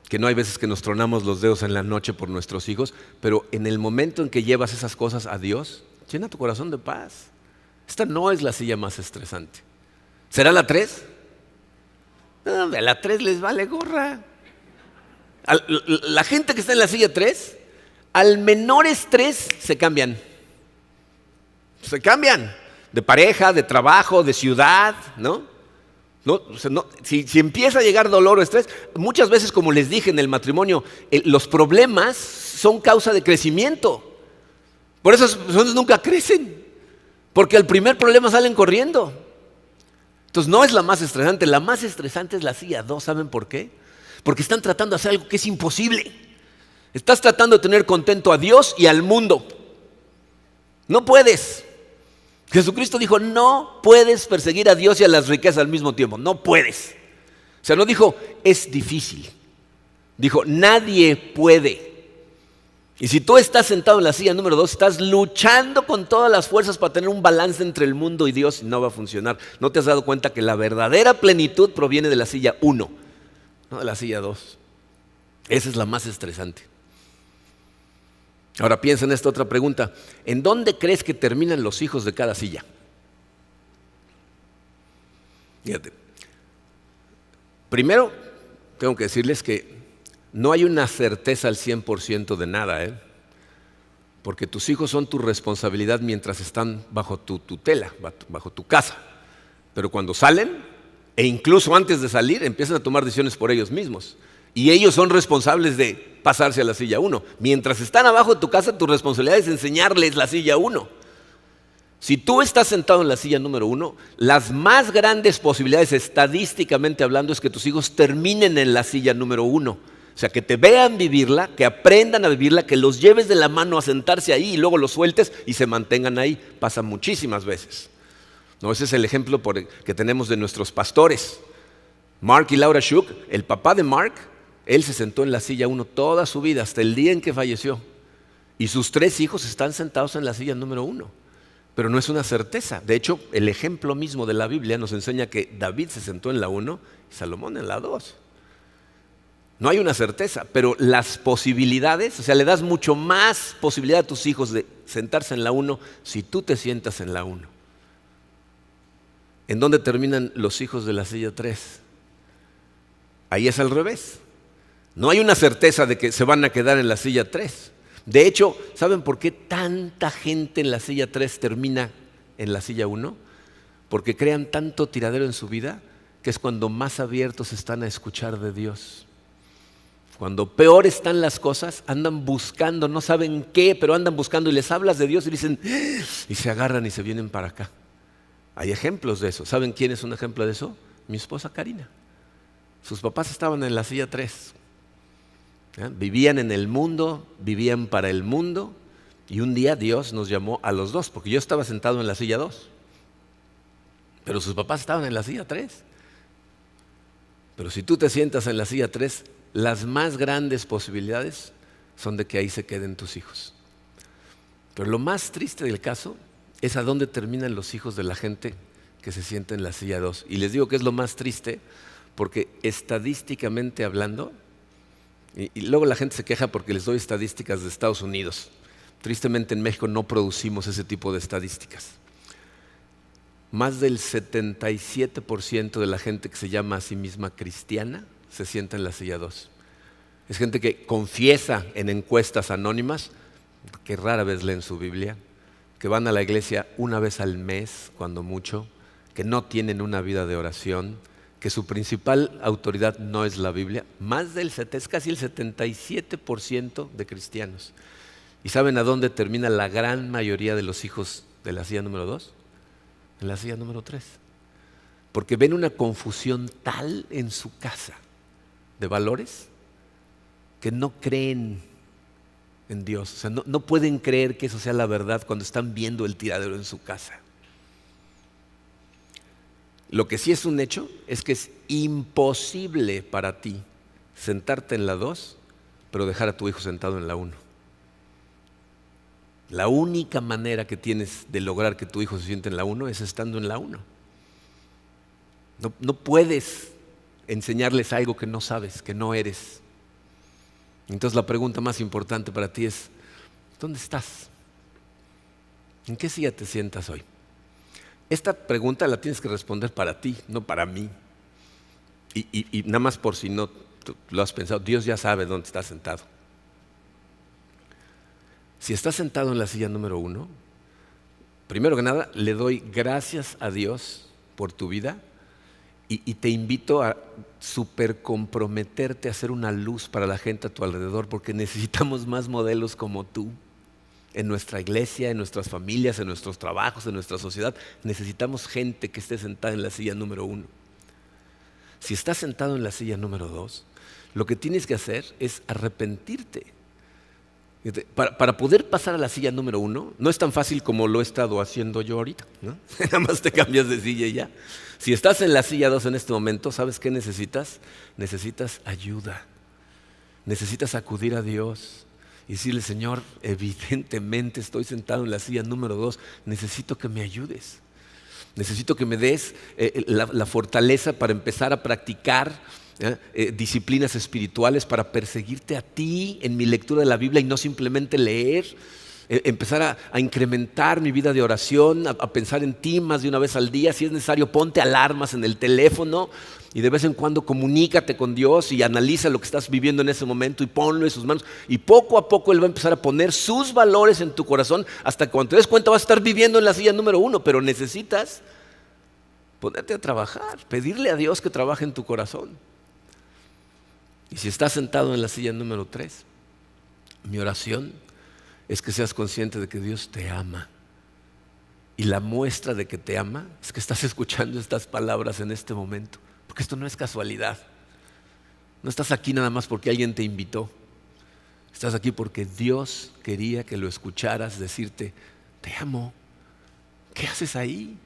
que no hay veces que nos tronamos los dedos en la noche por nuestros hijos, pero en el momento en que llevas esas cosas a Dios, llena tu corazón de paz. Esta no es la silla más estresante. ¿Será la 3? No, a la 3 les vale gorra. La gente que está en la silla 3, al menor estrés se cambian. Se cambian de pareja, de trabajo, de ciudad, ¿no? Si empieza a llegar dolor o estrés, muchas veces, como les dije en el matrimonio, los problemas son causa de crecimiento. Por eso las personas nunca crecen, porque al primer problema salen corriendo. Entonces no es la más estresante es la silla 2, ¿saben por qué? Porque están tratando de hacer algo que es imposible. Estás tratando de tener contento a Dios y al mundo. No puedes. Jesucristo dijo, no puedes perseguir a Dios y a las riquezas al mismo tiempo, no puedes. O sea, no dijo, es difícil. Dijo, nadie puede. Y si tú estás sentado en la silla número 2, estás luchando con todas las fuerzas para tener un balance entre el mundo y Dios y no va a funcionar. ¿No te has dado cuenta que la verdadera plenitud proviene de la silla 1, no de la silla 2? Esa es la más estresante. Ahora piensa en esta otra pregunta. ¿En dónde crees que terminan los hijos de cada silla? Fíjate. Primero, tengo que decirles que no hay una certeza al 100% de nada, ¿eh? Porque tus hijos son tu responsabilidad mientras están bajo tu tutela, bajo tu casa. Pero cuando salen, e incluso antes de salir, empiezan a tomar decisiones por ellos mismos. Y ellos son responsables de pasarse a la silla 1. Mientras están abajo de tu casa, tu responsabilidad es enseñarles la silla 1. Si tú estás sentado en la silla número 1, las más grandes posibilidades, estadísticamente hablando, es que tus hijos terminen en la silla número 1. O sea, que te vean vivirla, que aprendan a vivirla, que los lleves de la mano a sentarse ahí y luego los sueltes y se mantengan ahí. Pasa muchísimas veces. No, ese es el ejemplo que tenemos de nuestros pastores. Mark y Laura Shook, el papá de Mark, él se sentó en la silla 1 toda su vida, hasta el día en que falleció. Y sus 3 hijos están sentados en la silla número 1. Pero no es una certeza. De hecho, el ejemplo mismo de la Biblia nos enseña que David se sentó en la 1 y Salomón en la 2. No hay una certeza, pero las posibilidades, o sea, le das mucho más posibilidad a tus hijos de sentarse en la 1 si tú te sientas en la 1. ¿En dónde terminan los hijos de la silla 3? Ahí es al revés. No hay una certeza de que se van a quedar en la silla 3. De hecho, ¿saben por qué tanta gente en la silla 3 termina en la silla 1? Porque crean tanto tiradero en su vida que es cuando más abiertos están a escuchar de Dios. Cuando peor están las cosas, andan buscando, no saben qué, pero andan buscando y les hablas de Dios y dicen, y se agarran y se vienen para acá. Hay ejemplos de eso. ¿Saben quién es un ejemplo de eso? Mi esposa Karina. Sus papás estaban en la silla 3. Vivían en el mundo, vivían para el mundo, y un día Dios nos llamó a los 2, porque yo estaba sentado en la silla 2, pero sus papás estaban en la silla 3. Pero si tú te sientas en la silla 3, las más grandes posibilidades son de que ahí se queden tus hijos. Pero lo más triste del caso es a dónde terminan los hijos de la gente que se sienta en la silla 2. Y les digo que es lo más triste porque estadísticamente hablando, y luego la gente se queja porque les doy estadísticas de Estados Unidos. Tristemente en México no producimos ese tipo de estadísticas. Más del 77% de la gente que se llama a sí misma cristiana se sienta en la silla 2. Es gente que confiesa en encuestas anónimas, que rara vez leen su Biblia, que van a la iglesia una vez al mes, cuando mucho, que no tienen una vida de oración, que su principal autoridad no es la Biblia. Es casi el 77% de cristianos. ¿Y saben a dónde termina la gran mayoría de los hijos de la silla número 2? En la silla número 3. Porque ven una confusión tal en su casa de valores que no creen en Dios. O sea, no pueden creer que eso sea la verdad cuando están viendo el tiradero en su casa. Lo que sí es un hecho es que es imposible para ti sentarte en la 2, pero dejar a tu hijo sentado en la 1. La única manera que tienes de lograr que tu hijo se siente en la 1 es estando en la 1. No puedes enseñarles algo que no sabes, que no eres. Entonces la pregunta más importante para ti es, ¿dónde estás? ¿En qué silla te sientas hoy? Esta pregunta la tienes que responder para ti, no para mí. Y nada más por si no lo has pensado, Dios ya sabe dónde estás sentado. Si estás sentado en la silla número 1, primero que nada, le doy gracias a Dios por tu vida y te invito a súper comprometerte a ser una luz para la gente a tu alrededor, porque necesitamos más modelos como tú. En nuestra iglesia, en nuestras familias, en nuestros trabajos, en nuestra sociedad, necesitamos gente que esté sentada en la silla número 1. Si estás sentado en la silla número 2, lo que tienes que hacer es arrepentirte. Para poder pasar a la silla número 1, no es tan fácil como lo he estado haciendo yo ahorita, ¿no? Nada más te cambias de silla y ya. Si estás en la silla 2 en este momento, ¿sabes qué necesitas? Necesitas ayuda. Necesitas acudir a Dios y decirle, Señor, evidentemente estoy sentado en la silla número 2, necesito que me ayudes. Necesito que me des la fortaleza para empezar a practicar disciplinas espirituales, para perseguirte a ti en mi lectura de la Biblia y no simplemente leer. Empezar a incrementar mi vida de oración, a pensar en ti más de una vez al día. Si es necesario, ponte alarmas en el teléfono y de vez en cuando comunícate con Dios y analiza lo que estás viviendo en ese momento y ponlo en sus manos. Y poco a poco Él va a empezar a poner sus valores en tu corazón hasta que cuando te des cuenta vas a estar viviendo en la silla número 1, pero necesitas ponerte a trabajar, pedirle a Dios que trabaje en tu corazón. Y si estás sentado en la silla número 3, mi oración es que seas consciente de que Dios te ama. Y la muestra de que te ama es que estás escuchando estas palabras en este momento. Porque esto no es casualidad. No estás aquí nada más porque alguien te invitó. Estás aquí porque Dios quería que lo escucharas decirte, te amo. ¿Qué haces ahí?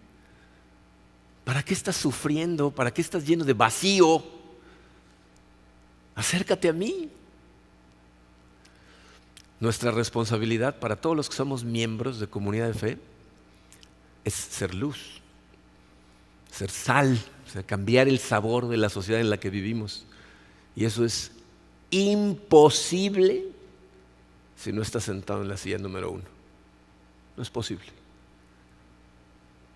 ¿Para qué estás sufriendo? ¿Para qué estás lleno de vacío? Acércate a mí. Nuestra responsabilidad para todos los que somos miembros de comunidad de fe es ser luz, ser sal, o sea, cambiar el sabor de la sociedad en la que vivimos. Y eso es imposible si no estás sentado en la silla número 1. No es posible.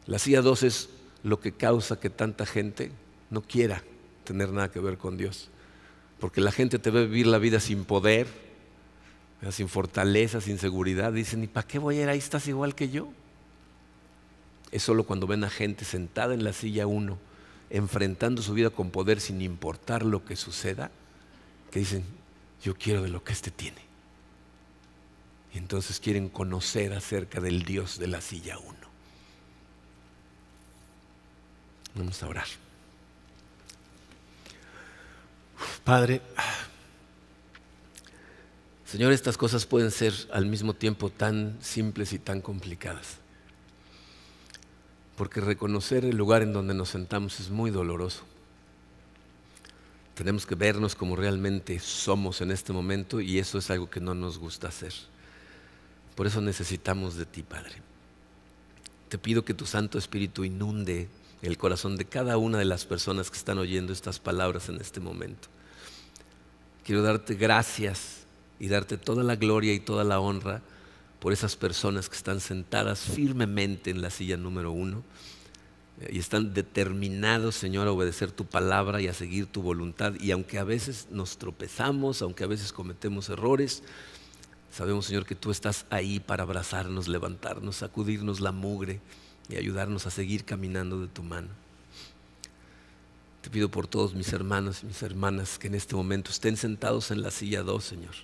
La silla 2 es lo que causa que tanta gente no quiera tener nada que ver con Dios. Porque la gente te ve vivir la vida sin poder, sin fortaleza, sin seguridad. Dicen, ¿y para qué voy a ir ahí? ¿Estás igual que yo? Es solo cuando ven a gente sentada en la silla 1, enfrentando su vida con poder sin importar lo que suceda, que dicen, yo quiero de lo que este tiene. Y entonces quieren conocer acerca del Dios de la silla 1. Vamos a orar. Padre, Señor, estas cosas pueden ser al mismo tiempo tan simples y tan complicadas. Porque reconocer el lugar en donde nos sentamos es muy doloroso. Tenemos que vernos como realmente somos en este momento y eso es algo que no nos gusta hacer. Por eso necesitamos de ti, Padre. Te pido que tu Santo Espíritu inunde el corazón de cada una de las personas que están oyendo estas palabras en este momento. Quiero darte gracias y darte toda la gloria y toda la honra por esas personas que están sentadas firmemente en la silla número 1 y están determinados, Señor, a obedecer tu palabra y a seguir tu voluntad. Y aunque a veces nos tropezamos, aunque a veces cometemos errores, sabemos, Señor, que tú estás ahí para abrazarnos, levantarnos, sacudirnos la mugre y ayudarnos a seguir caminando de tu mano. Te pido por todos mis hermanos y mis hermanas que en este momento estén sentados en la silla 2, Señor.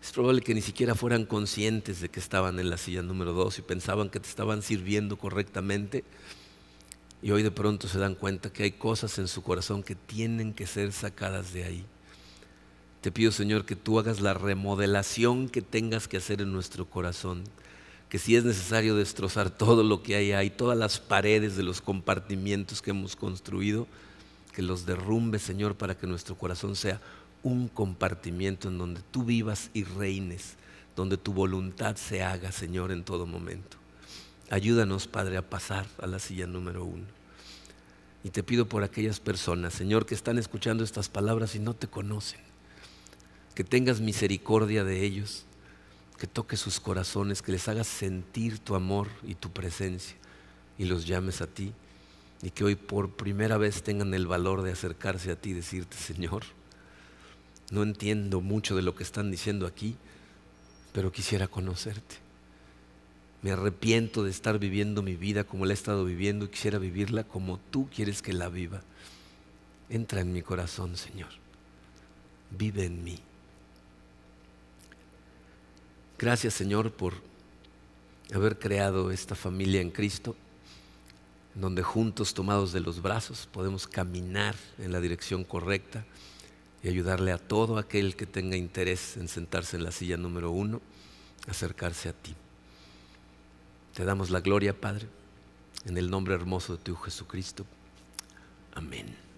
Es probable que ni siquiera fueran conscientes de que estaban en la silla número 2 y pensaban que te estaban sirviendo correctamente. Y hoy de pronto se dan cuenta que hay cosas en su corazón que tienen que ser sacadas de ahí. Te pido, Señor, que tú hagas la remodelación que tengas que hacer en nuestro corazón. Que si es necesario destrozar todo lo que hay ahí, todas las paredes de los compartimientos que hemos construido, que los derrumbes, Señor, para que nuestro corazón sea un compartimiento en donde tú vivas y reines, donde tu voluntad se haga, Señor, en todo momento. Ayúdanos, Padre, a pasar a la silla número 1. Y te pido por aquellas personas, Señor, que están escuchando estas palabras y no te conocen, que tengas misericordia de ellos, que toques sus corazones, que les hagas sentir tu amor y tu presencia y los llames a ti, y que hoy por primera vez tengan el valor de acercarse a ti y decirte: Señor, no entiendo mucho de lo que están diciendo aquí, pero quisiera conocerte. Me arrepiento de estar viviendo mi vida como la he estado viviendo y quisiera vivirla como tú quieres que la viva. Entra en mi corazón, Señor. Vive en mí. Gracias, Señor, por haber creado esta familia en Cristo, donde juntos, tomados de los brazos, podemos caminar en la dirección correcta y ayudarle a todo aquel que tenga interés en sentarse en la silla número 1, acercarse a ti. Te damos la gloria, Padre, en el nombre hermoso de tu Hijo Jesucristo. Amén.